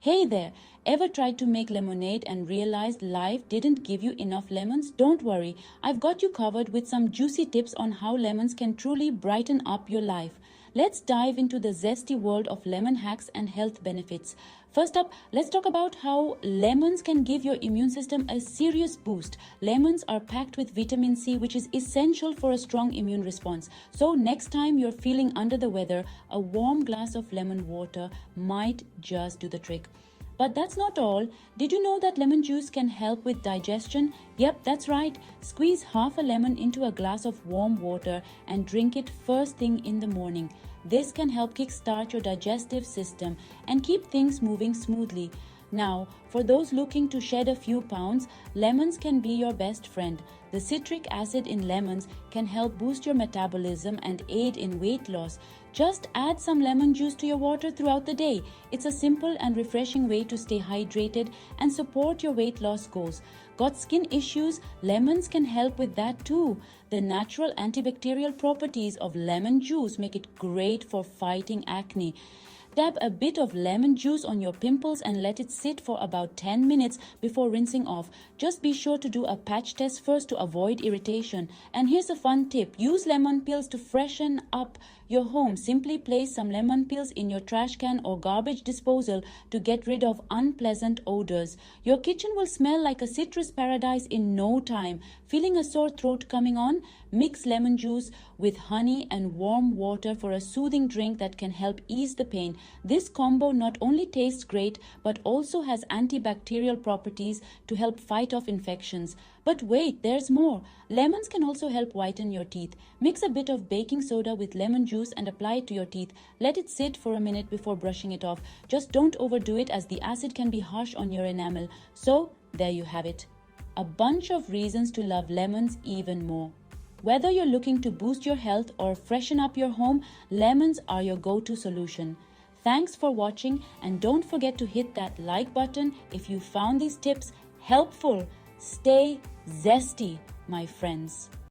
Hey there! Ever tried to make lemonade and realized life didn't give you enough lemons? Don't worry, I've got you covered with some juicy tips on how lemons can truly brighten up your life. Let's dive into the zesty world of lemon hacks and health benefits. First up, let's talk about how lemons can give your immune system a serious boost. Lemons are packed with vitamin C, which is essential for a strong immune response. So, next time you're feeling under the weather, a warm glass of lemon water might just do the trick. But that's not all. Did you know that lemon juice can help with digestion? Yep, that's right. Squeeze half a lemon into a glass of warm water and drink it first thing in the morning. This can help kickstart your digestive system and keep things moving smoothly. Now, for those looking to shed a few pounds, lemons can be your best friend. The citric acid in lemons can help boost your metabolism and aid in weight loss. Just add some lemon juice to your water throughout the day. It's a simple and refreshing way to stay hydrated and support your weight loss goals. Got skin issues? Lemons can help with that too. The natural antibacterial properties of lemon juice make it great for fighting acne. Dab a bit of lemon juice on your pimples and let it sit for about 10 minutes before rinsing off. Just be sure to do a patch test first to avoid irritation. And here's a fun tip. Use lemon peels to freshen up your home. Simply place some lemon peels in your trash can or garbage disposal to get rid of unpleasant odors. Your kitchen will smell like a citrus paradise in no time. Feeling a sore throat coming on? Mix lemon juice with honey and warm water for a soothing drink that can help ease the pain. This combo not only tastes great but also has antibacterial properties to help fight off infections. But wait, there's more. Lemons can also help whiten your teeth. Mix a bit of baking soda with lemon juice and apply it to your teeth. Let it sit for a minute before brushing it off. Just don't overdo it as the acid can be harsh on your enamel. So, there you have it. A bunch of reasons to love lemons even more. Whether you're looking to boost your health or freshen up your home, lemons are your go-to solution. Thanks for watching and don't forget to hit that like button if you found these tips helpful. Stay zesty, my friends.